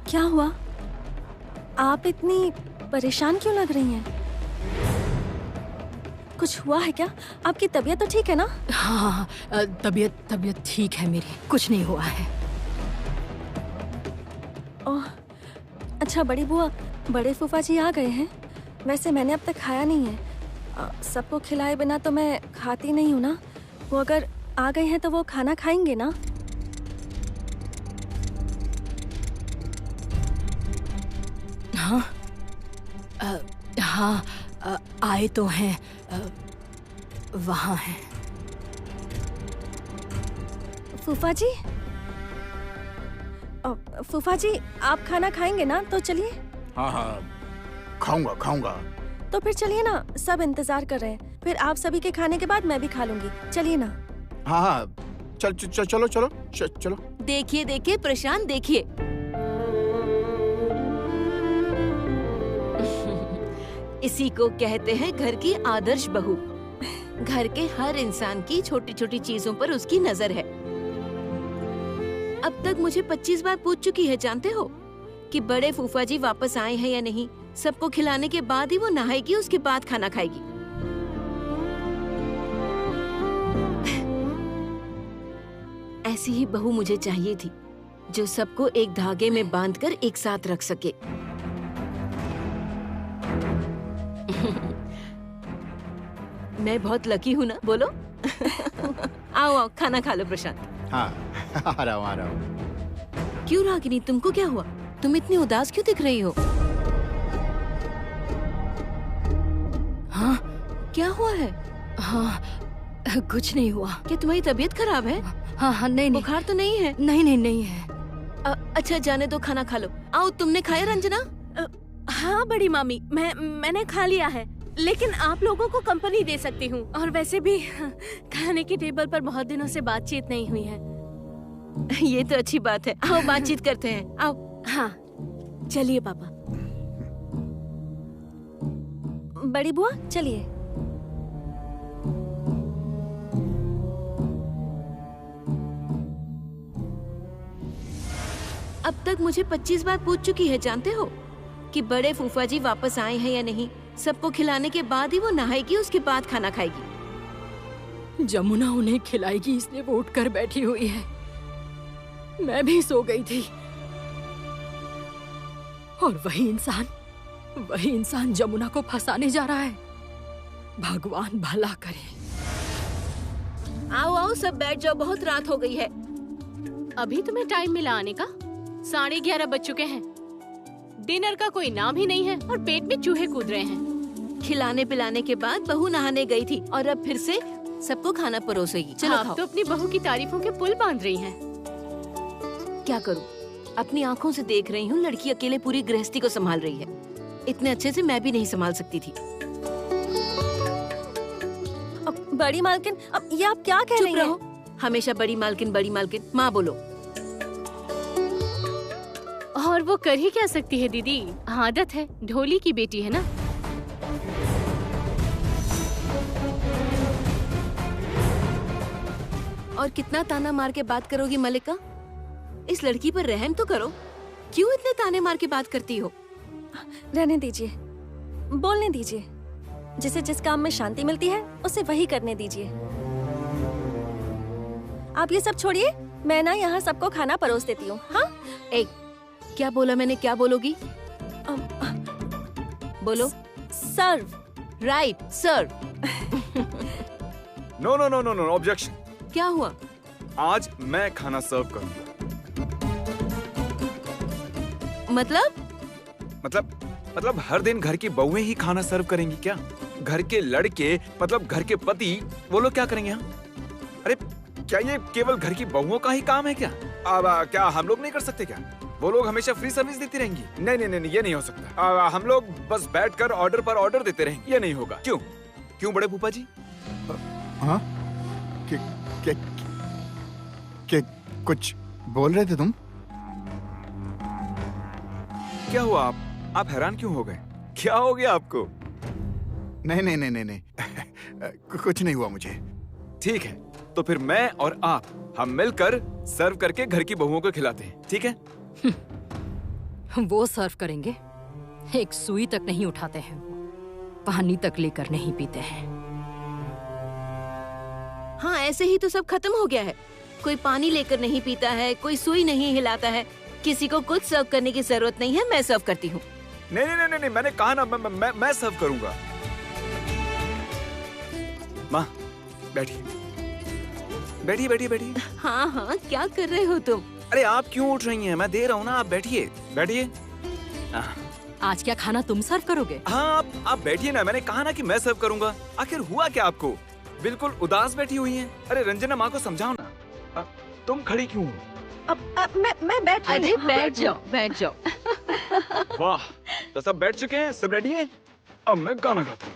क्या हुआ? आप इतनी परेशान क्यों लग रही हैं? कुछ हुआ है क्या? आपकी तबीयत तो ठीक है ना? हाँ, तबीयत ठीक है मेरी, कुछ नहीं हुआ है। ओह, अच्छा बड़ी बुआ, बड़े फूफा जी आ गए हैं। वैसे मैंने अब तक खाया नहीं है। सबको खिलाए बिना तो मैं खाती नहीं हूँ ना। वो अगर आ गए हैं तो वो खाना खाएंगे ना? हाँ, हाँ, आए तो हैं, वहाँ हैं। फूफा जी, फूफा जी आप खाना खाएंगे ना? तो चलिए। हाँ हाँ, खाऊंगा खाऊंगा। तो फिर चलिए ना, सब इंतजार कर रहे हैं। फिर आप सभी के खाने के बाद मैं भी खा लूंगी। चलिए ना। हाँ हाँ, चलो। देखिए देखिए प्रशांत, देखिए। इसी को कहते हैं घर की आदर्श बहू। घर के हर इंसान की छोटी छोटी चीजों पर उसकी नजर है। अब तक मुझे 25 बार पूछ चुकी है, जानते हो, कि बड़े फूफा जी वापस आए हैं या नहीं। सबको खिलाने के बाद ही वो नहाएगी, उसके बाद खाना खाएगी। ऐसी ही बहू मुझे चाहिए थी, जो सबको एक धागे में बांधकर एक साथ रख सके। मैं बहुत लकी हूँ ना, बोलो। आओ आओ, खाना खा लो प्रशांत। हाँ, आ रहा हूँ। क्यों रागिनी, तुमको क्या हुआ? तुम इतनी उदास क्यों दिख रही हो? हाँ, क्या हुआ है? हाँ, कुछ नहीं हुआ। क्या तुम्हारी तबीयत खराब है? हाँ, नहीं। बुखार तो नहीं है? नहीं है। अच्छा जाने दो, खाना खा लो। आओ, तुमने खाया रंजना? हाँ बड़ी मामी, मैंने खा लिया है, लेकिन आप लोगों को कंपनी दे सकती हूँ। और वैसे भी खाने की टेबल पर बहुत दिनों से बातचीत नहीं हुई है। ये तो अच्छी बात है। आओ बातचीत करते हैं, आओ। हाँ चलिए पापा। बड़ी बुआ चलिए। अब तक मुझे 25 बार पूछ चुकी है, जानते हो, कि बड़े फूफा जी वापस आए हैं या नहीं। सबको खिलाने के बाद ही वो नहाएगी, उसके बाद खाना खाएगी। जमुना उन्हें खिलाएगी, इसलिए वो उठकर बैठी हुई है। मैं भी सो गई थी। और वही इंसान जमुना को फंसाने जा रहा है। भगवान भला करे। आओ आओ, सब बैठ जाओ, बहुत रात हो गई है। अभी तुम्हें टाइम मिला आने का? 11:30 बज चुके हैं। डिनर का कोई नाम ही नहीं है और पेट में चूहे कूद रहे हैं। खिलाने पिलाने के बाद बहू नहाने गई थी और अब फिर से सबको खाना परोसेगी। चलो आप खाओ। तो अपनी बहू की तारीफों के पुल बांध रही हैं। क्या करूं, अपनी आंखों से देख रही हूँ, लड़की अकेले पूरी गृहस्थी को संभाल रही है। इतने अच्छे से मैं भी नहीं संभाल सकती थी। अब बड़ी मालकिन, अब ये आप क्या कह रही चुप हैं? रहो, हमेशा बड़ी मालकिन। माँ बोलो। और वो कर ही क्या सकती है दीदी, आदत है, ढोली की बेटी है ना। और कितना ताना मार के बात करोगी मलिका? इस लड़की पर रहम तो करो। क्यों इतने ताने मार के बात करती हो? रहने दीजिए, बोलने दीजिए। जिसे जिस काम में शांति मिलती है उसे वही करने दीजिए। आप ये सब छोड़िए, मैं ना यहाँ सबको खाना परोस देती हूँ। हाँ, एक क्या बोला मैंने? क्या बोलोगी? बोलो। Serve. Right, serve. No, objection. क्या हुआ? आज मैं खाना सर्व करूंगा। मतलब हर दिन घर की बहुएं ही खाना सर्व करेंगी क्या? घर के लड़के, मतलब घर के पति, वो लोग क्या करेंगे? यहाँ अरे क्या ये केवल घर की बहुओं का ही काम है क्या? अब क्या हम लोग नहीं कर सकते क्या? वो लोग हमेशा फ्री सर्विस देती रहेंगी? नहीं, ये नहीं हो सकता। हम लोग बस बैठकर ऑर्डर पर ऑर्डर देते रहेंगे, ये नहीं होगा। क्यों बड़े फूफा जी? हाँ, क्या कुछ बोल रहे थे तुम? क्या हुआ? आप हैरान क्यों हो गए? क्या हो गया आपको? नहीं कुछ नहीं हुआ मुझे। ठीक है, तो फिर मैं और आप, हम मिलकर सर्व करके घर की बहुओं को खिलाते हैं, ठीक है? वो सर्व करेंगे। एक सुई तक नहीं उठाते हैं वो, पानी तक लेकर नहीं पीते हैं। हाँ, ऐसे ही तो सब खत्म हो गया है। कोई पानी लेकर नहीं पीता है, कोई सुई नहीं हिलाता है। किसी को कुछ सर्व करने की जरूरत नहीं है, मैं सर्व करती हूँ। नहीं नहीं नहीं नहीं, मैंने कहा ना मैं सर्व करूंगा। माँ बैठिए बैठिए बैठिए बैठिए। हाँ हाँ, क्या कर रहे हो तुम? अरे आप क्यों उठ रही हैं? मैं दे रहा हूँ ना, आप बैठिए बैठिए। आज क्या खाना तुम सर्व करोगे? हाँ आप बैठिए ना, मैंने कहा ना कि मैं सर्व करूंगा। आखिर हुआ क्या आपको? बिल्कुल उदास बैठी हुई हैं। अरे रंजना, माँ को समझाओ ना। तुम खड़ी क्यों हो? अब मैं बैठ अरे बैठ जाओ, बैठ जाओ। वाह, तो सब बैठ चुके हैं, सब रेडी हैं। अब मैं गाना गाता हूँ।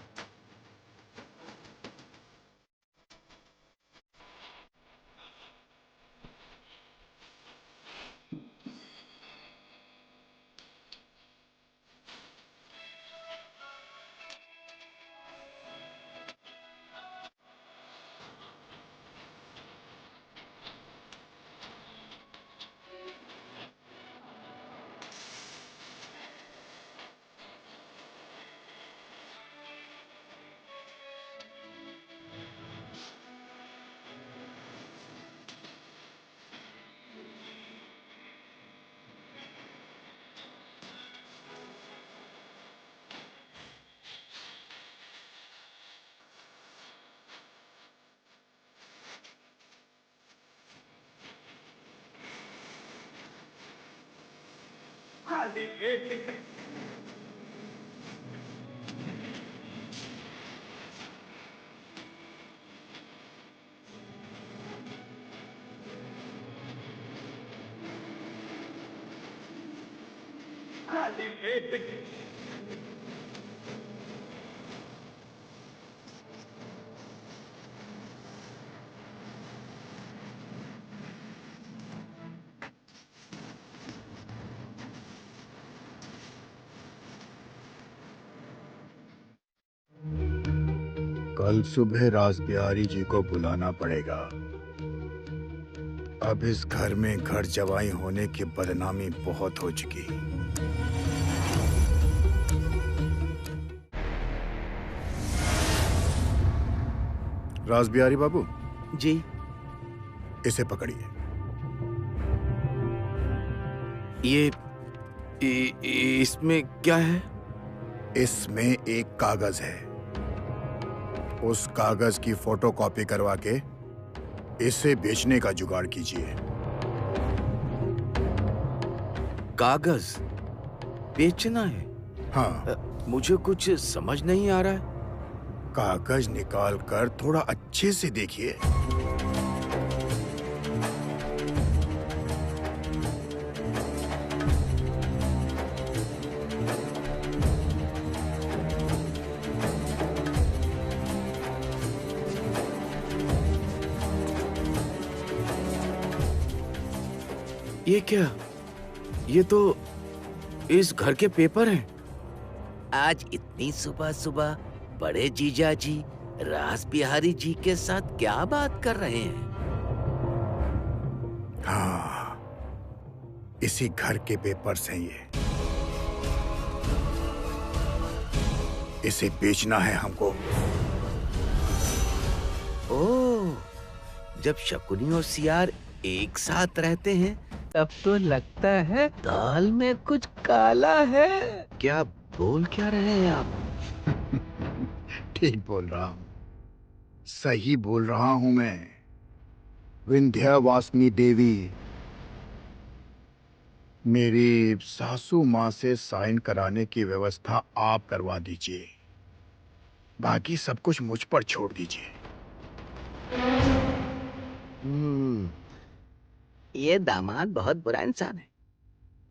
कल सुबह रासबिहारी जी को बुलाना पड़ेगा। अब इस घर में घर जवाई होने की बदनामी बहुत हो चुकी। रासबिहारी बाबू जी, इसे पकड़िए। इसमें क्या है? इसमें एक कागज है। उस कागज की फोटोकॉपी करवा के इसे बेचने का जुगाड़ कीजिए। कागज बेचना है? हाँ, मुझे कुछ समझ नहीं आ रहा है। कागज निकाल कर थोड़ा अच्छे से देखिए। ये क्या? ये तो इस घर के पेपर हैं। आज इतनी सुबह सुबह बड़े जीजा जी रासबिहारी जी के साथ क्या बात कर रहे हैं? हाँ, इसी घर के पेपर्स हैं ये। इसे बेचना है हमको। ओह, जब शकुनी और सियार एक साथ रहते हैं तब तो लगता है दाल में कुछ काला है। क्या बोल क्या रहे हैं आप? ठीक बोल रहा हूँ, सही बोल रहा हूँ मैं। विंध्यवासिनी देवी, मेरी सासू माँ से साइन कराने की व्यवस्था आप करवा दीजिए। बाकी सब कुछ मुझ पर छोड़ दीजिए। ये दामाद बहुत बुरा इंसान है।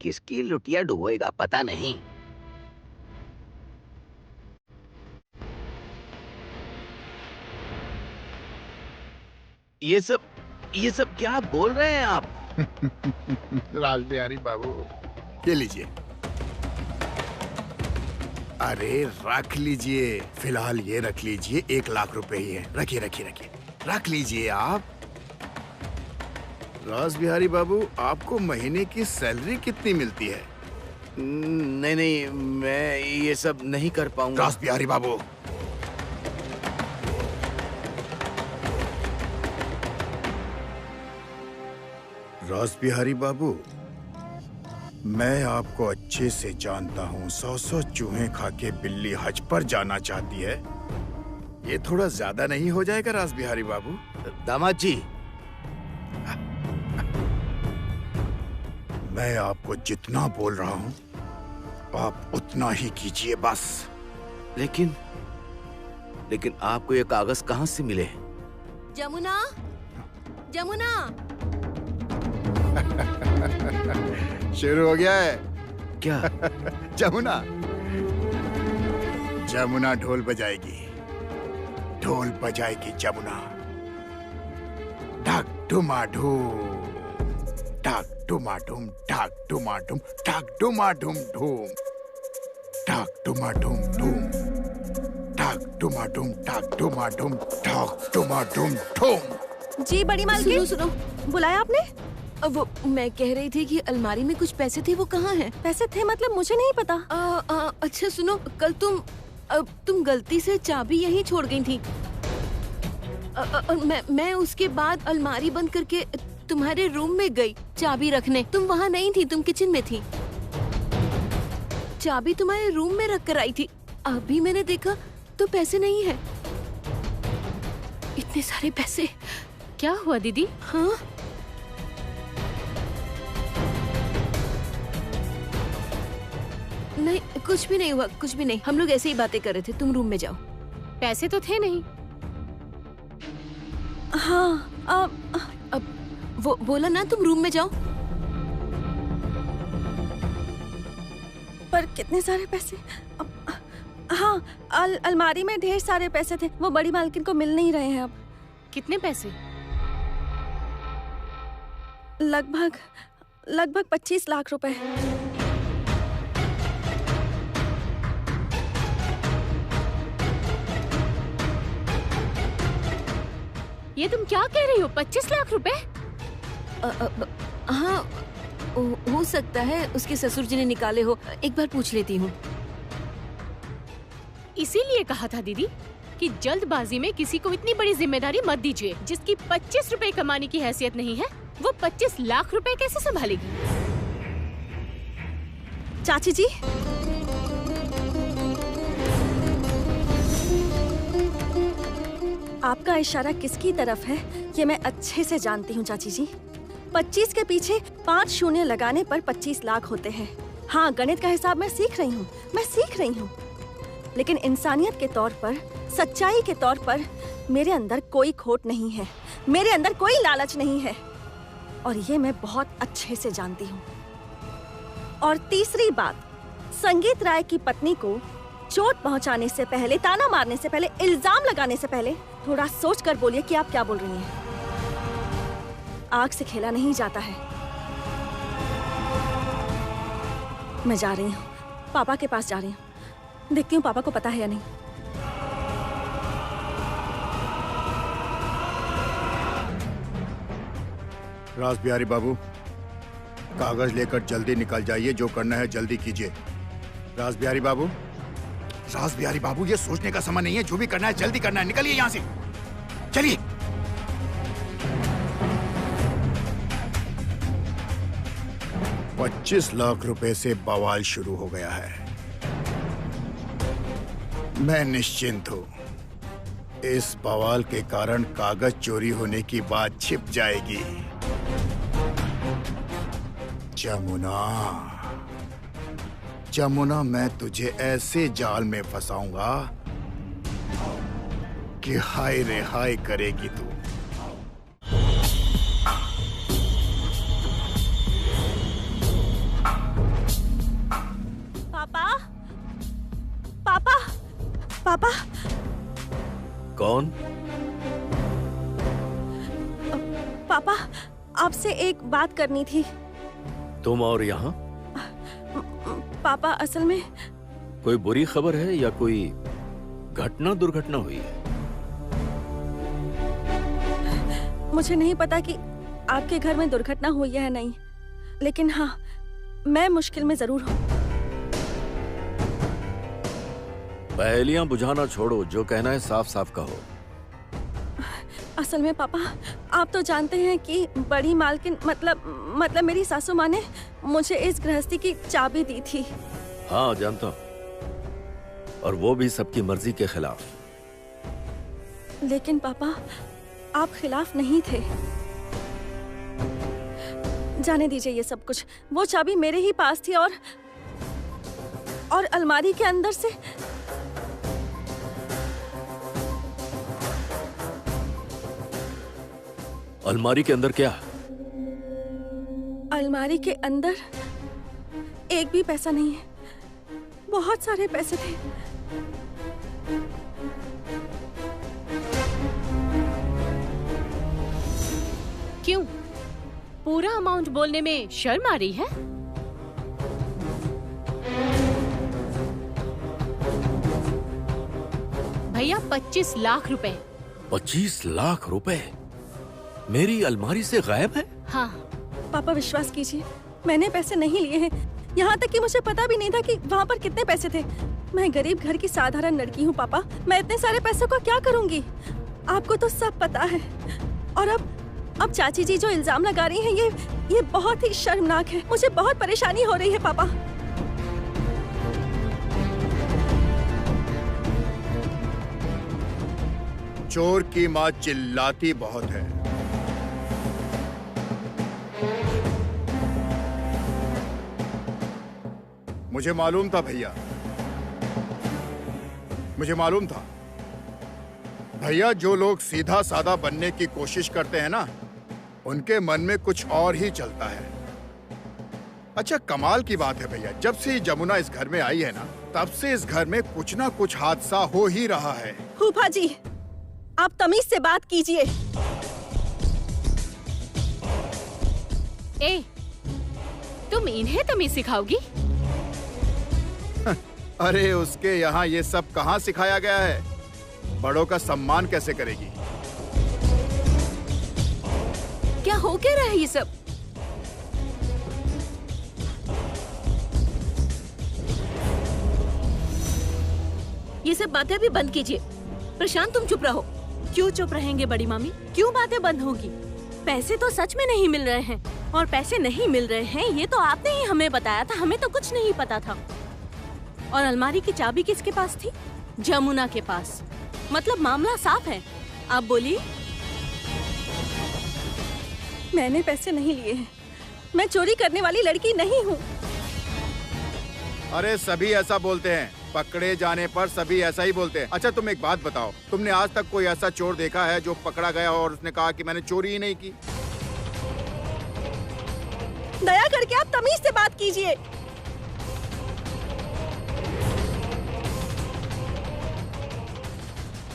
किसकी लुटिया डुबोएगा पता नहीं। ये सब क्या बोल रहे हैं आप? रासबिहारी बाबू, ये लीजिए। अरे रख लीजिए, फिलहाल ये रख लीजिए। 1 लाख रुपए ही है। रखिए रखिए रखिए, रख लीजिए आप। रासबिहारी बाबू, आपको महीने की सैलरी कितनी मिलती है? नहीं नहीं, मैं ये सब नहीं कर पाऊंगा। रास बिहारी बाबू, रास बिहारी बाबू, मैं आपको अच्छे से जानता हूँ। 100 चूहे खा के बिल्ली हज पर जाना चाहती है। ये थोड़ा ज्यादा नहीं हो जाएगा रास बिहारी बाबू? दामाद जी, मैं आपको जितना बोल रहा हूँ आप उतना ही कीजिए बस। लेकिन आपको ये कागज कहाँ से मिले? जमुना, जमुना। शुरू हो गया है क्या? जमुना, जमुना ढोल बजाएगी, ढोल बजाएगी जमुना। ढक डुमा ढूम, ढक डुमा ढूम, ढक डुमा ढूम, ढक डुमा ढूम ढूम, ढक डुमा ढूम ढूम, ढक डुमा ढूम, ढक डुमा ढूम, ढक डुमा ढूम ढूम। जी बड़ी मालकिन, सुनो सुनो, बुलाया आपने? वो मैं कह रही थी कि अलमारी में कुछ पैसे थे, वो कहाँ हैं? पैसे थे मतलब मुझे नहीं पता। अच्छा सुनो, कल तुम गलती से चाबी यहीं छोड़ गई थी। मैं उसके बाद अलमारी बंद करके तुम्हारे रूम में गई चाबी रखने। तुम वहाँ नहीं थी, तुम किचन में थी। चाबी तुम्हारे रूम में रख कर आई थी। अभी मैंने देखा तो पैसे नहीं है। इतने सारे पैसे। क्या हुआ दीदी? हाँ, नहीं कुछ भी नहीं हुआ, कुछ भी नहीं। हम लोग ऐसे ही बातें कर रहे थे। तुम रूम में जाओ। पैसे तो थे नहीं। हाँ, अब वो बोला ना, तुम रूम में जाओ। पर कितने सारे पैसे? हाँ, अलमारी में ढेर सारे पैसे थे। वो बड़ी मालकिन को मिल नहीं रहे हैं अब। कितने पैसे? लगभग 25 लाख रुपए। ये तुम क्या कह रही हो? 25 लाख रुपए? हाँ, हो सकता है उसके ससुर जी ने निकाले हो। एक बार पूछ लेती हूँ। इसीलिए कहा था दीदी कि जल्दबाजी में किसी को इतनी बड़ी जिम्मेदारी मत दीजिए। जिसकी 25 रुपए कमाने की हैसियत नहीं है, वो 25 लाख रुपए कैसे संभालेगी? चाची जी, आपका इशारा किसकी तरफ है ये मैं अच्छे से जानती हूँ चाची जी। 25 के पीछे 5 शून्य लगाने पर 25 लाख होते हैं। हाँ, गणित का हिसाब मैं सीख रही हूँ। लेकिन इंसानियत के तौर पर, सच्चाई के तौर पर मेरे अंदर कोई खोट नहीं है, मेरे अंदर कोई लालच नहीं है, और ये मैं बहुत अच्छे से जानती हूँ। और तीसरी बात, संगीत राय की पत्नी को चोट पहुंचाने से पहले, ताना मारने से पहले, इल्जाम लगाने से पहले थोड़ा सोच कर बोलिए कि आप क्या बोल रही हैं। आग से खेला नहीं जाता है। मैं जा रही हूँ, पापा के पास जा रही हूँ। देखती हूँ पापा को पता है या नहीं। रास बिहारी बाबू, कागज लेकर जल्दी निकल जाइए। जो करना है जल्दी कीजिए। रास बिहारी बाबू, रास बिहारी बाबू, ये सोचने का समय नहीं है। जो भी करना है जल्दी करना है। निकलिए यहाँ से, चलिए। $25 लाख रुपए से बवाल शुरू हो गया है। मैं निश्चिंत हूं, इस बवाल के कारण कागज चोरी होने की बात छिप जाएगी। जमुना, मैं तुझे ऐसे जाल में फंसाऊंगा कि हाय रे हाय करेगी तू। पापा। कौन? पापा, आपसे एक बात करनी थी। तुम और यहाँ? पापा, असल में कोई बुरी खबर है या कोई दुर्घटना हुई है? मुझे नहीं पता कि आपके घर में दुर्घटना हुई है या नहीं, लेकिन हाँ, मैं मुश्किल में जरूर हूँ। पहेलियां बुझाना छोड़ो, जो कहना है साफ साफ कहो। असल में पापा, आप तो जानते हैं कि बड़ी मालकिन मतलब मेरी सासू माँ ने मुझे इस गृहस्थी की चाबी दी थी। हाँ जानता हूँ, और वो भी सबकी मर्जी के खिलाफ। लेकिन पापा, आप खिलाफ नहीं थे। जाने दीजिए ये सब कुछ। वो चाबी मेरे ही पास थी और अलमारी के अंदर से अलमारी के अंदर क्या? अलमारी के अंदर एक भी पैसा नहीं है। बहुत सारे पैसे थे। क्यों? पूरा अमाउंट बोलने में शर्म आ रही है? भैया 25 लाख रुपए। 25 लाख रुपए मेरी अलमारी से गायब है? हाँ। पापा विश्वास कीजिए, मैंने पैसे नहीं लिए हैं। यहाँ तक कि मुझे पता भी नहीं था कि वहाँ पर कितने पैसे थे। मैं गरीब घर की साधारण लड़की हूँ पापा। मैं इतने सारे पैसों को क्या करूँगी? आपको तो सब पता है। और अब चाची जी जो इल्जाम लगा रही हैं, ये बहुत ही शर्मनाक है। मुझे बहुत परेशानी हो रही है पापा। चोर की माँ चिल्लाती बहुत है। मुझे मालूम था भैया, मुझे मालूम था भैया, जो लोग सीधा साधा बनने की कोशिश करते हैं ना, उनके मन में कुछ और ही चलता है। अच्छा, कमाल की बात है भैया, जब से जमुना इस घर में आई है ना, तब से इस घर में कुछ ना कुछ हादसा हो ही रहा है। फूफा जी, आप तमीज से बात कीजिए। ए, तुम इन्हें तमीज सिखाओगी? अरे उसके यहाँ ये सब कहाँ सिखाया गया है? बड़ों का सम्मान कैसे करेगी? क्या हो क्या रहा है ये सब? ये सब बातें अभी बंद कीजिए। प्रशांत, तुम चुप रहो। क्यों चुप रहेंगे बड़ी मामी? क्यों बातें बंद होगी? पैसे तो सच में नहीं मिल रहे हैं, और पैसे नहीं मिल रहे हैं ये तो आपने ही हमें बताया था। हमें तो कुछ नहीं पता था। और अलमारी की चाबी किसके पास थी? जमुना के पास। मतलब मामला साफ है। आप बोलिए। मैंने पैसे नहीं लिए हैं। मैं चोरी करने वाली लड़की नहीं हूँ। अरे सभी ऐसा बोलते हैं, पकड़े जाने पर सभी ऐसा ही बोलते हैं। अच्छा तुम एक बात बताओ, तुमने आज तक कोई ऐसा चोर देखा है जो पकड़ा गया और उसने कहा कि मैंने चोरी ही नहीं की? दया करके आप तमीज से बात कीजिए।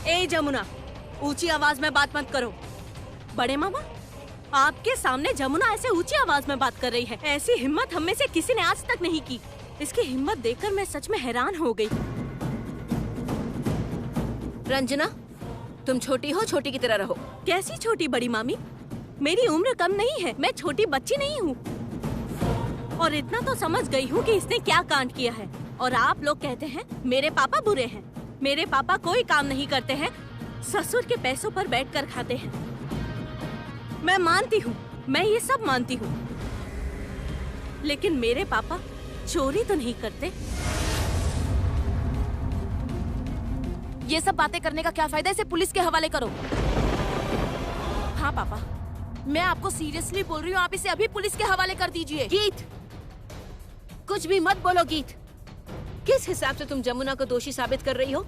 ए जमुना, ऊंची आवाज में बात मत करो। बड़े मामा, आपके सामने जमुना ऐसे ऊंची आवाज में बात कर रही है। ऐसी हिम्मत हम में से किसी ने आज तक नहीं की। इसकी हिम्मत देखकर मैं सच में हैरान हो गई। रंजना, तुम छोटी हो, छोटी की तरह रहो। कैसी छोटी बड़ी मामी? मेरी उम्र कम नहीं है, मैं छोटी बच्ची नहीं हूँ। और इतना तो समझ गई हूँ कि इसने क्या कांड किया है। और आप लोग कहते हैं मेरे पापा बुरे हैं। मेरे पापा कोई काम नहीं करते हैं, ससुर के पैसों पर बैठकर खाते हैं। मैं मानती हूँ, मैं ये सब मानती हूँ, लेकिन मेरे पापा चोरी तो नहीं करते। ये सब बातें करने का क्या फायदा? इसे पुलिस के हवाले करो। हाँ पापा, मैं आपको सीरियसली बोल रही हूँ, आप इसे अभी पुलिस के हवाले कर दीजिए। गीत, कुछ भी मत बोलो। गीत, किस हिसाब से तुम जमुना को दोषी साबित कर रही हो?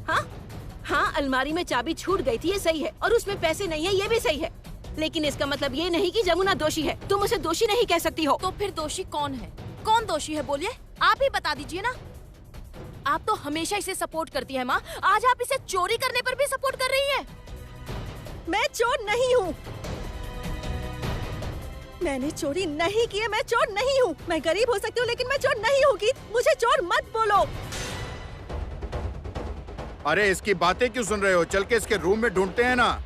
हाँ, अलमारी में चाबी छूट गई थी, ये सही है, और उसमें पैसे नहीं है, ये भी सही है। लेकिन इसका मतलब ये नहीं कि जमुना दोषी है। तुम उसे दोषी नहीं कह सकती हो। तो फिर दोषी कौन है? कौन दोषी है बोलिए, आप ही बता दीजिए ना। आप तो हमेशा इसे सपोर्ट करती है माँ, आज आप इसे चोरी करने पर भी सपोर्ट कर रही है। मैं चोर नहीं हूँ। मैंने चोरी नहीं की है, मैं चोर नहीं हूँ। मैं गरीब हो सकती हूँ लेकिन मैं चोर नहीं हूँ। गीत, मुझे चोर मत बोलो। अरे इसकी बातें क्यों सुन रहे हो? चल के इसके रूम में ढूंढते हैं ना।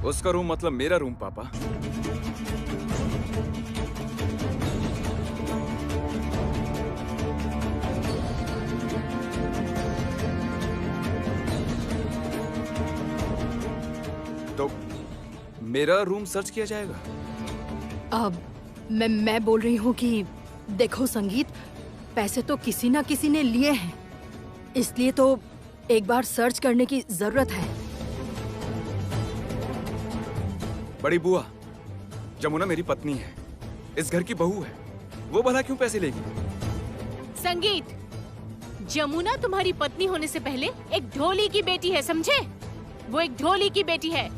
उसका रूम मतलब मेरा रूम पापा। तो मेरा रूम सर्च किया जाएगा? अब मैं बोल रही हूँ कि देखो संगीत, पैसे तो किसी ना किसी ने लिए हैं, इसलिए तो एक बार सर्च करने की जरूरत है। बड़ी बुआ, जमुना मेरी पत्नी है, इस घर की बहू है, वो भला क्यों पैसे लेगी? संगीत, जमुना तुम्हारी पत्नी होने से पहले एक ढोली की बेटी है, समझे? वो एक ढोली की बेटी है।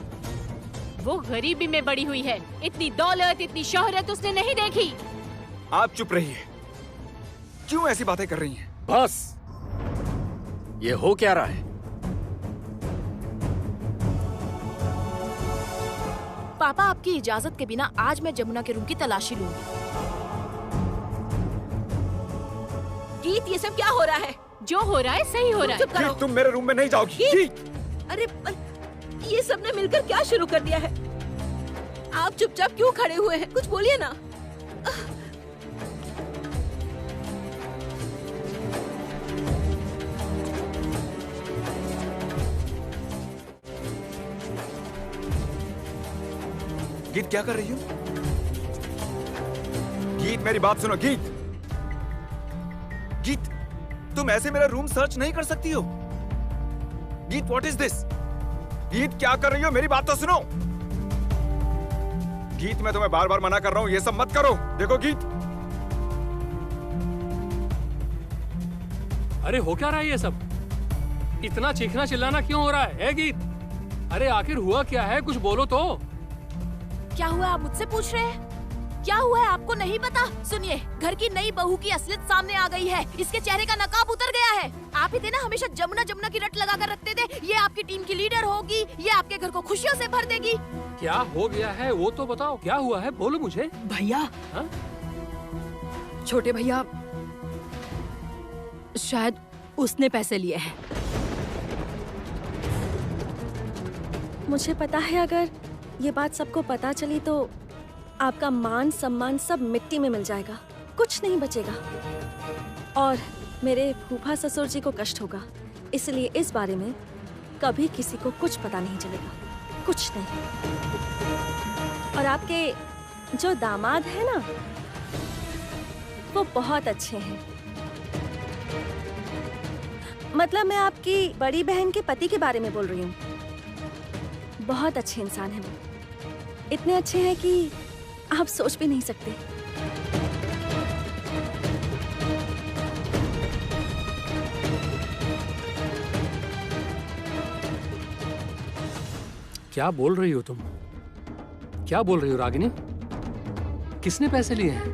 वो गरीबी में बड़ी हुई है, इतनी दौलत, इतनी शोहरत उसने नहीं देखी। आप चुप रहिए, क्यों ऐसी बातें कर रही हैं? बस, ये हो क्या रहा है? पापा, आपकी इजाजत के बिना आज मैं जमुना के रूम की तलाशी लूंगी। गीत, ये सब क्या हो रहा है? जो हो रहा है सही हो रहा है। चुप करो। गीत, तुम मेरे रूम में नहीं जाओगी। गीत! अरे ये सबने मिलकर क्या शुरू कर दिया है? आप चुपचाप क्यों खड़े हुए हैं? कुछ बोलिए ना। गीत, क्या कर रही हो? गीत, मेरी बात सुनो। गीत, गीत, तुम ऐसे मेरा रूम सर्च नहीं कर सकती हो। गीत, व्हाट इज दिस? गीत, क्या कर रही हो? मेरी बात तो सुनो। गीत, मैं तुम्हें बार बार मना कर रहा हूं, ये सब मत करो। देखो गीत। अरे हो क्या रहा है ये सब? इतना चीखना चिल्लाना क्यों हो रहा है गीत? अरे आखिर हुआ क्या है, कुछ बोलो तो। क्या हुआ, आप मुझसे पूछ रहे हैं? क्या हुआ है, आपको नहीं पता? सुनिए, घर की नई बहू की असलियत सामने आ गई है। इसके चेहरे का नकाब उतर गया है। आप ही थे ना हमेशा जमुना जमुना की रट लगा कर रखते थे, ये आपकी टीम की लीडर होगी, ये आपके घर को खुशियों से भर देगी। क्या हो गया है वो तो बताओ, क्या हुआ है बोलो मुझे। भैया, हाँ? छोटे भैया, शायद उसने पैसे लिए हैं। मुझे पता है अगर ये बात सबको पता चली तो आपका मान सम्मान सब मिट्टी में मिल जाएगा, कुछ नहीं बचेगा। और मेरे फूफा ससुर जी को कष्ट होगा, इसलिए इस बारे में कभी किसी को कुछ पता नहीं चलेगा, कुछ नहीं। और आपके जो दामाद है ना, वो बहुत अच्छे हैं। मतलब मैं आपकी बड़ी बहन के पति के बारे में बोल रही हूँ। बहुत अच्छे इंसान हैं वो, इतने अच्छे हैं कि आप सोच भी नहीं सकते। क्या बोल रही हो तुम? क्या बोल रही हो रागिनी? किसने पैसे लिए हैं?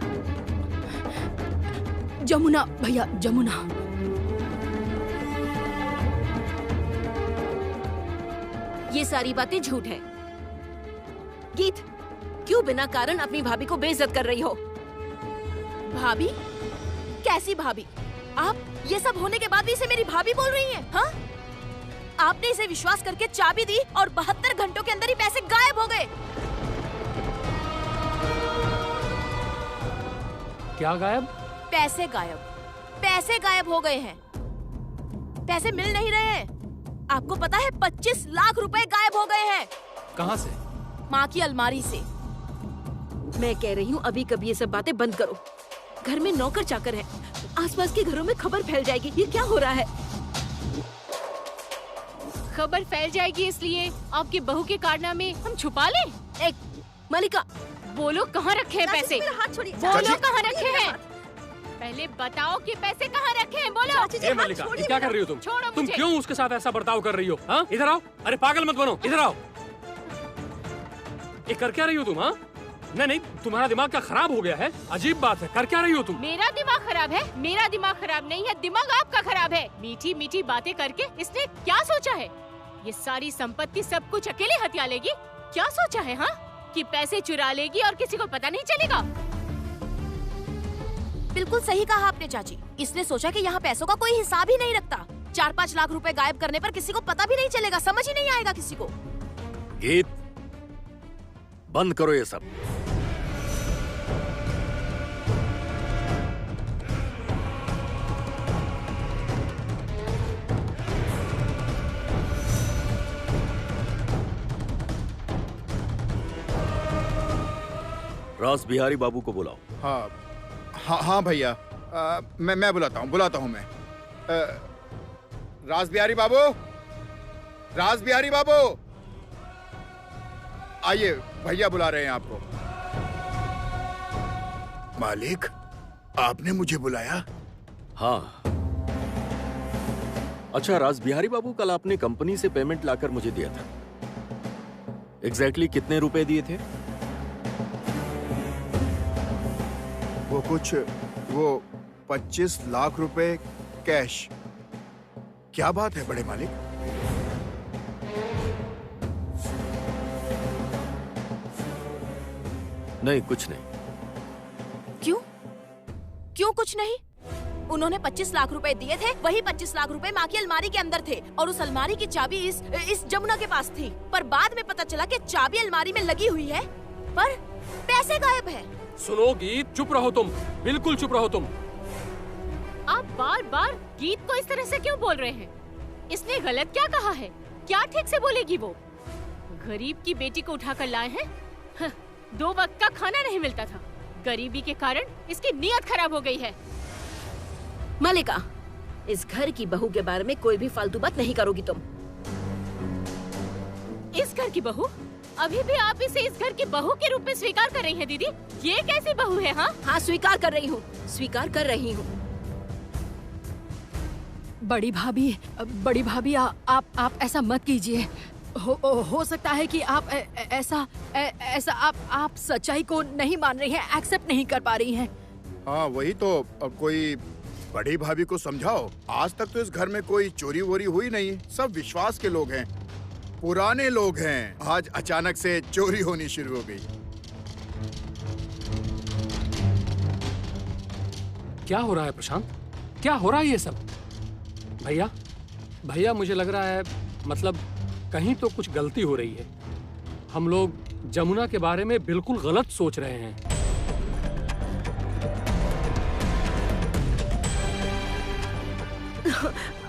जमुना भैया, जमुना। ये सारी बातें झूठ हैं। गीत, क्यों बिना कारण अपनी भाभी को बेइज्जत कर रही हो? भाभी? कैसी भाभी? आप ये सब होने के बाद भी इसे मेरी भाभी बोल रही हैं? हाँ? आपने इसे विश्वास करके चाबी दी और 72 घंटों के अंदर ही पैसे गायब हो गए। क्या गायब? पैसे गायब। पैसे गायब हो गए हैं। पैसे मिल नहीं रहे हैं। आपको पता है 25 लाख रुपए गायब हो गए हैं। कहाँ से? माँ की अलमारी से। मैं कह रही हूँ अभी कभी ये सब बातें बंद करो। घर में नौकर चाकर है, आसपास के घरों में खबर फैल जाएगी। ये क्या हो रहा है? खबर फैल जाएगी इसलिए आपकी बहू के कारनामे हम छुपा लें? एक मलिका, बोलो कहाँ रखे हैं पैसे? हाथ छोड़िए। बोलो कहाँ रखे हैं? पहले बताओ कि पैसे कहाँ रखे हैं, बोलो। ए मल्लिका, ये क्या कर रही हो तुम? छोड़ो तुम मुझे। क्यों उसके साथ ऐसा बर्ताव कर रही हो? हाँ, इधर आओ। अरे पागल मत बनो, इधर आओ। ये कर क्या रही हो तुम? हाँ, नहीं, तुम्हारा दिमाग क्या खराब हो गया है? अजीब बात है, कर क्या रही हो तुम? मेरा दिमाग खराब है? मेरा दिमाग खराब नहीं है, दिमाग आपका खराब है। मीठी मीठी बातें करके इसने क्या सोचा है? ये सारी संपत्ति सब कुछ अकेले हथिया लेगी? क्या सोचा है हाँ? कि पैसे चुरा लेगी और किसी को पता नहीं चलेगा? बिल्कुल सही कहा आपने चाची। इसने सोचा कि यहाँ पैसों का कोई हिसाब ही नहीं रखता। 4-5 लाख रुपए गायब करने पर किसी को पता भी नहीं चलेगा, समझ ही नहीं आएगा किसी को। गीत, बंद करो ये सब। रास बिहारी बाबू को बुलाओ। हाँ हाँ हाँ भैया, मैं बुलाता हूँ मैं। रास बिहारी बाबू, रास बिहारी बाबू, आइए, भैया बुला रहे हैं आपको। मालिक, आपने मुझे बुलाया? हाँ। अच्छा रास बिहारी बाबू, कल आपने कंपनी से पेमेंट लाकर मुझे दिया था। एग्जैक्टली कितने रुपए दिए थे? वो 25 लाख रुपए कैश। क्या बात है बड़े मालिक? नहीं, कुछ नहीं। क्यों कुछ नहीं? उन्होंने 25 लाख रुपए दिए थे, वही 25 लाख रुपए माँ की अलमारी के अंदर थे और उस अलमारी की चाबी इस जमुना के पास थी। पर बाद में पता चला कि चाबी अलमारी में लगी हुई है, पर पैसे गायब है। सुनो गीत, चुप रहो तुम, बिल्कुल चुप रहो तुम। आप बार बार गीत को इस तरह से क्यों बोल रहे हैं? इसने गलत क्या कहा है? क्या ठीक से बोलेगी वो? गरीब की बेटी को उठाकर लाए हैं। 2 वक्त का खाना नहीं मिलता था। गरीबी के कारण इसकी नीयत खराब हो गई है। मलिका, इस घर की बहू के बारे में कोई भी फालतू बात नहीं करोगी तुम। इस घर की बहू? अभी भी आप इसे इस घर की बहू के रूप में स्वीकार कर रही हैं दीदी? ये कैसी बहू है? हाँ, स्वीकार कर रही हूँ। बड़ी भाभी, आप ऐसा मत कीजिए। हो सकता है कि आप ऐसा आप सच्चाई को नहीं मान रही हैं, एक्सेप्ट नहीं कर पा रही हैं। हाँ वही तो, अब कोई बड़ी भाभी को समझाओ। आज तक तो इस घर में कोई चोरी वोरी हुई नहीं, सब विश्वास के लोग हैं, पुराने लोग हैं। आज अचानक से चोरी होनी शुरू हो गई। क्या हो रहा है प्रशांत? क्या हो रहा है ये सब? भैया मुझे लग रहा है, मतलब कहीं तो कुछ गलती हो रही है। हम लोग जमुना के बारे में बिल्कुल गलत सोच रहे हैं।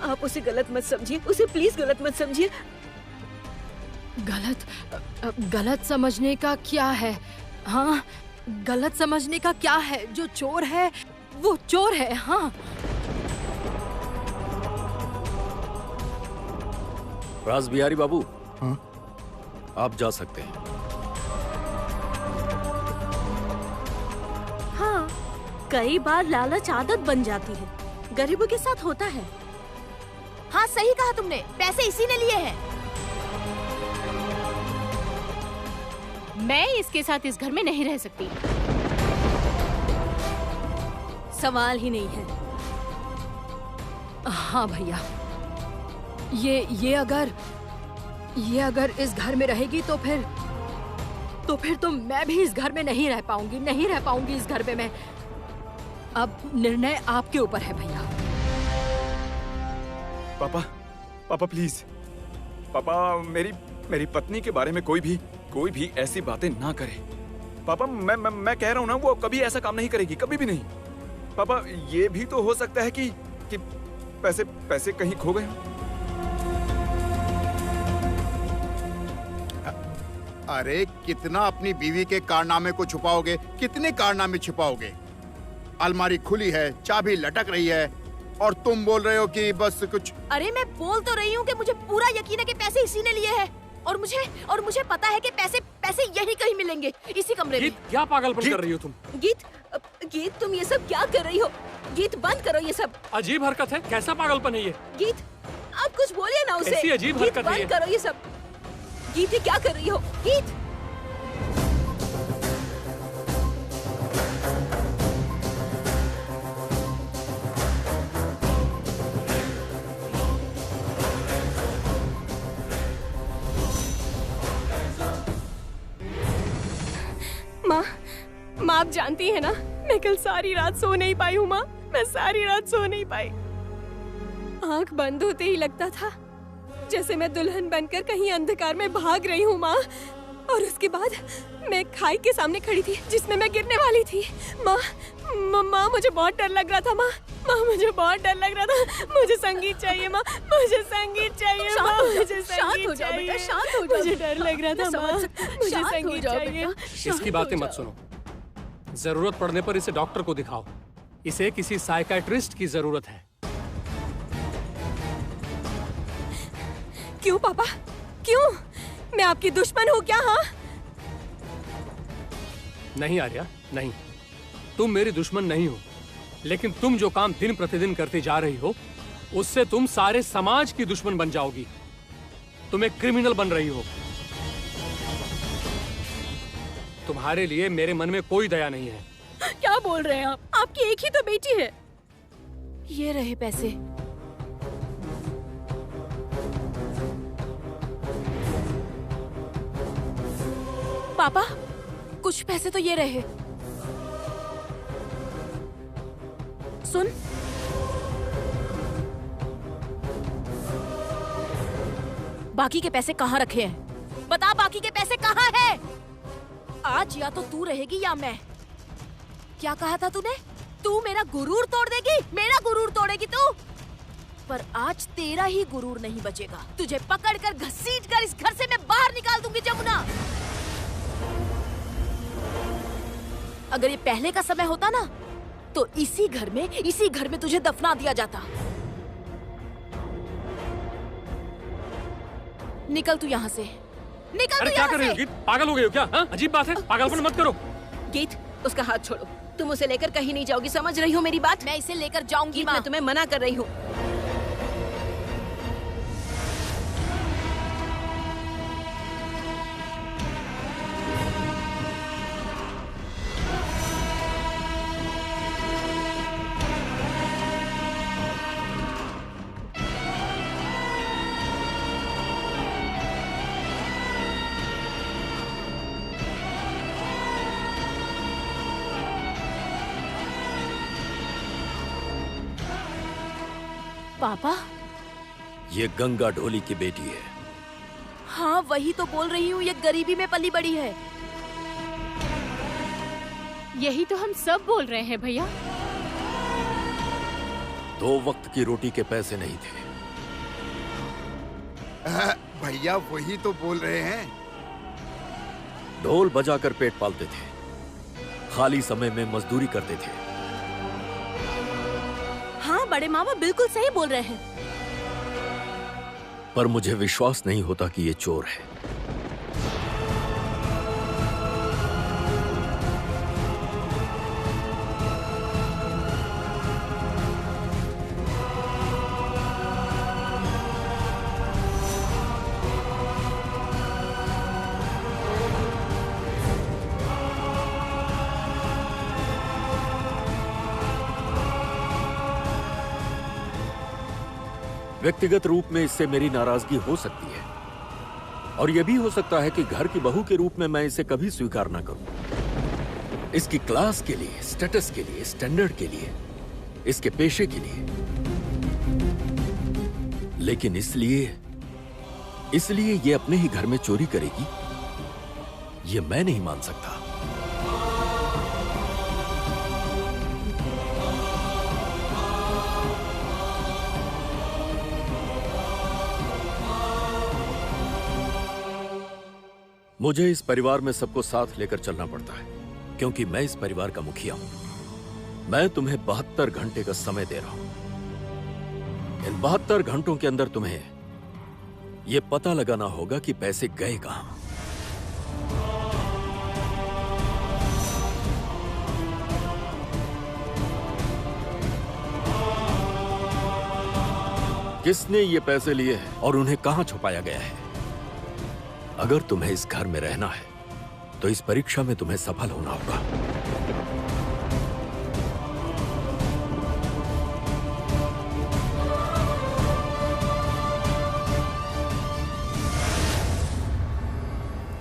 आप उसे गलत मत समझिए, उसे प्लीज गलत मत समझिए। गलत समझने का क्या है? हाँ, गलत समझने का क्या है? जो चोर है वो चोर है। हाँ, रास बिहारी बाबू, हाँ? आप जा सकते हैं। हाँ, कई बार लालच आदत बन जाती है, गरीबों के साथ होता है। हाँ सही कहा तुमने, पैसे इसी ने लिए हैं। मैं इसके साथ इस घर में नहीं रह सकती, सवाल ही नहीं है। हाँ भैया, ये अगर इस घर में रहेगी तो फिर तो मैं भी इस घर में नहीं रह पाऊंगी इस घर में मैं। अब निर्णय आपके ऊपर है भैया। पापा प्लीज, पापा मेरी पत्नी के बारे में कोई भी ऐसी बातें ना करे। पापा मैं कह रहा हूँ ना, वो कभी ऐसा काम नहीं करेगी, कभी भी नहीं। पापा ये भी तो हो सकता है कि पैसे कहीं खो गए हों। अरे कितना अपनी बीवी के कारनामे को छुपाओगे, कितने कारनामे छिपाओगे? अलमारी खुली है, चाबी लटक रही है और तुम बोल रहे हो कि बस कुछ। अरे मैं बोल तो रही हूँ कि मुझे पूरा यकीन है कि पैसे इसी ने लिए हैं और मुझे पता है कि पैसे यही कहीं मिलेंगे, इसी कमरे में। क्या पागलपन कर रही हो तुम? गीत तुम ये सब क्या कर रही हो? गीत बंद करो ये सब। अजीब हरकत है, कैसा पागलपन है ये? गीत आप कुछ बोलिए ना उसे। ऐसी अजीब हरकत है ये। बंद करो ये सब। गीत, ये क्या कर रही हो? गीत, माँ आप जानती है ना, मैं कल सारी रात सो नहीं पाई हूँ माँ, मैं सारी रात सो नहीं पाई। आंख बंद होते ही लगता था जैसे मैं दुल्हन बनकर कहीं अंधकार में भाग रही हूँ माँ। और उसके बाद मैं खाई के सामने खड़ी थी जिसमें मैं गिरने वाली थी। माँ माँ मुझे बहुत डर लग रहा था। माँ मुझे बहुत डर लग रहा था। मुझे संगीत चाहिए माँ, मुझे संगीत चाहिए माँ, मुझे संगीत चाहिए। शांत हो जाओ। मुझे डर लग रहा था माँ, मुझे संगीत चाहिए। इसकी बातें मत सुनो। जरूरत पड़ने पर इसे डॉक्टर को दिखाओ। इसे किसी साइकियाट्रिस्ट की जरूरत है। क्यों पापा, क्यों? मैं आपकी दुश्मन हूँ क्या? हाँ नहीं आर्या, नहीं, तुम मेरी दुश्मन नहीं हो, लेकिन तुम जो काम दिन प्रतिदिन करती जा रही हो उससे तुम सारे समाज की दुश्मन बन जाओगी। तुम एक क्रिमिनल बन रही हो। तुम्हारे लिए मेरे मन में कोई दया नहीं है। क्या बोल रहे हैं आप? आपकी एक ही तो बेटी है। ये रहे पैसे। पापा, कुछ पैसे तो ये रहे। सुन, बाकी के पैसे कहाँ रखे हैं? बता, बाकी के पैसे कहाँ हैं? आज या तो तू रहेगी या मैं। क्या कहा था तूने? तू मेरा गुरूर तोड़ देगी? मेरा गुरूर तोड़ेगी तू? पर आज तेरा ही गुरूर नहीं बचेगा। तुझे पकड़कर घसीटकर इस घर से मैं बाहर निकाल दूंगी जमुना। अगर ये पहले का समय होता ना तो इसी घर में तुझे दफना दिया जाता। निकल तू यहाँ से, निकल। अरे क्या कर रही हो गीत? पागल हो गई हो क्या? हाँ? अजीब बात है, पागलपन मत करो। गीत, उसका हाथ छोड़ो। तुम उसे लेकर कहीं नहीं जाओगी, समझ रही हो मेरी बात? मैं इसे लेकर जाऊंगी माँ। मैं तुम्हें मना कर रही हूँ। पापा, ये गंगा ढोली की बेटी है। हाँ वही तो बोल रही हूँ, ये गरीबी में पली बड़ी है। यही तो हम सब बोल रहे हैं भैया। 2 वक्त की रोटी के पैसे नहीं थे। भैया वही तो बोल रहे हैं। ढोल बजाकर पेट पालते थे, खाली समय में मजदूरी करते थे। हाँ बड़े मामा बिल्कुल सही बोल रहे हैं। पर मुझे विश्वास नहीं होता कि ये चोर है। व्यक्तिगत रूप में इससे मेरी नाराजगी हो सकती है, और यह भी हो सकता है कि घर की बहू के रूप में मैं इसे कभी स्वीकार ना करूं। इसकी क्लास के लिए, स्टेटस के लिए, स्टैंडर्ड के लिए, इसके पेशे के लिए। लेकिन इसलिए ये अपने ही घर में चोरी करेगी, ये मैं नहीं मान सकता। मुझे इस परिवार में सबको साथ लेकर चलना पड़ता है, क्योंकि मैं इस परिवार का मुखिया हूं। मैं तुम्हें 72 घंटे का समय दे रहा हूं। इन 72 घंटों के अंदर तुम्हें यह पता लगाना होगा कि पैसे गए कहां। किसने ये पैसे लिए हैं और उन्हें कहां छुपाया गया है। अगर तुम्हें इस घर में रहना है तो इस परीक्षा में तुम्हें सफल होना होगा।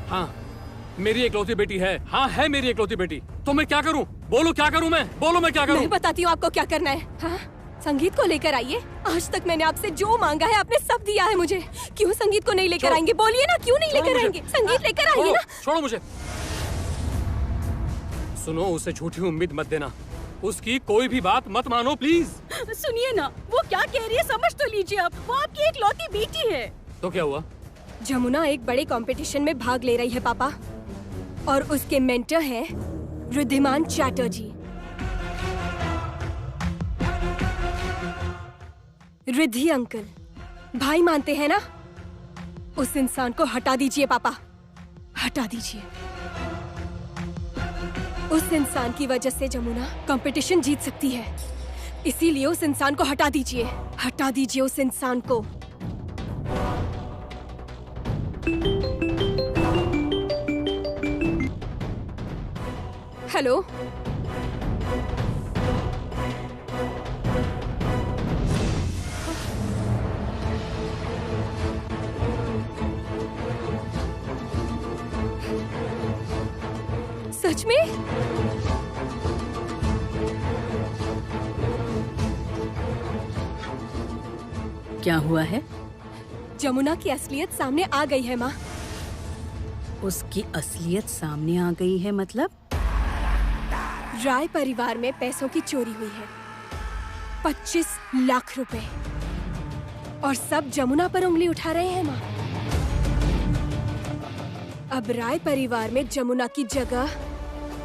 हाँ, मेरी इकलौती बेटी है। हाँ है मेरी इकलौती बेटी। तो मैं क्या करूं? बोलो क्या करूं मैं? बोलो मैं क्या करूं? मैं बताती हूँ आपको क्या करना है। हाँ? संगीत को लेकर आइए। आज तक मैंने आपसे जो मांगा है आपने सब दिया है मुझे। क्यों संगीत को नहीं लेकर आएंगे? बोलिए ना, क्यों नहीं लेकर आएंगे? संगीत लेकर आइए ना। छोड़ो मुझे। सुनो, उसे झूठी उम्मीद मत देना, उसकी कोई भी बात मत मानो प्लीज। सुनिए ना, वो क्या कह रही है समझ तो लीजिए आप। वो आपकी एक लौती बेटी है। तो क्या हुआ? जमुना एक बड़े कंपटीशन में भाग ले रही है पापा, और उसके मेंटर हैं रिद्धिमान चैटर्जी। रिद्धि अंकल, भाई मानते हैं ना? उस इंसान को हटा दीजिए पापा, हटा दीजिए। उस इंसान की वजह से जमुना कंपटीशन जीत सकती है, इसीलिए उस इंसान को हटा दीजिए, हटा दीजिए उस इंसान को। हेलो, सच में? क्या हुआ है? जमुना की असलियत सामने आ गई है माँ। उसकी असलियत सामने आ गई है मतलब? राय परिवार में पैसों की चोरी हुई है, 25 लाख रुपए, और सब जमुना पर उंगली उठा रहे हैं माँ। अब राय परिवार में जमुना की जगह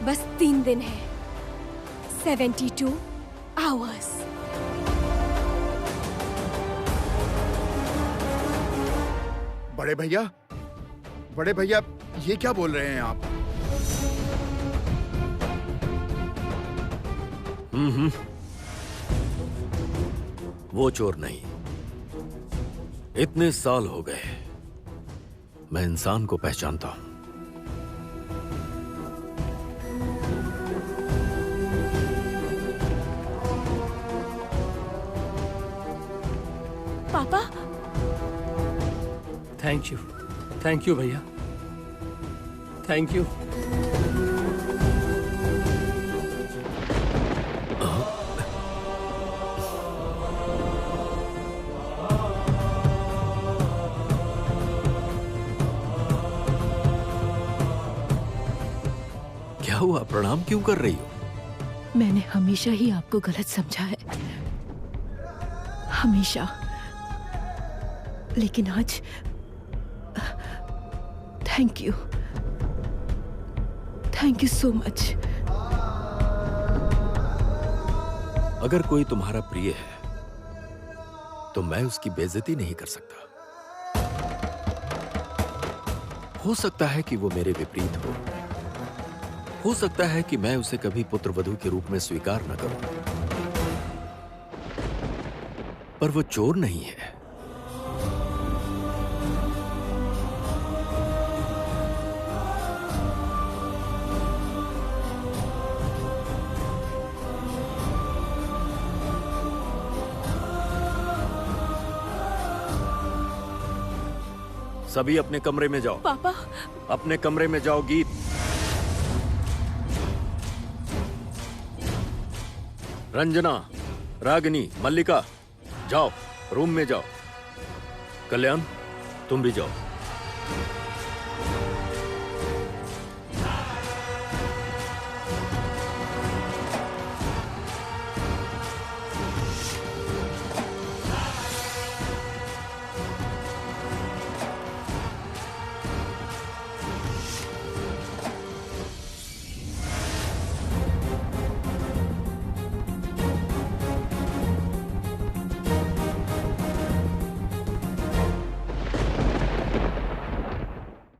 बस 3 दिन है, 72 आवर्स। बड़े भैया, ये क्या बोल रहे हैं आप? वो चोर नहीं। इतने साल हो गए, मैं इंसान को पहचानता हूं। पापा, थैंक यू भैया, थैंक यू। क्या हुआ? प्रणाम क्यों कर रही हो? मैंने हमेशा ही आपको गलत समझा है, हमेशा। लेकिन आज थैंक यू सो मच। अगर कोई तुम्हारा प्रिय है तो मैं उसकी बेइज्जती नहीं कर सकता। हो सकता है कि वो मेरे विपरीत हो सकता है कि मैं उसे कभी पुत्रवधू के रूप में स्वीकार न करूं, पर वो चोर नहीं है। सभी अपने कमरे में जाओ। पापा, अपने कमरे में जाओ। गीत, रंजना, रागिनी, मल्लिका, जाओ रूम में जाओ। कल्याण, तुम भी जाओ।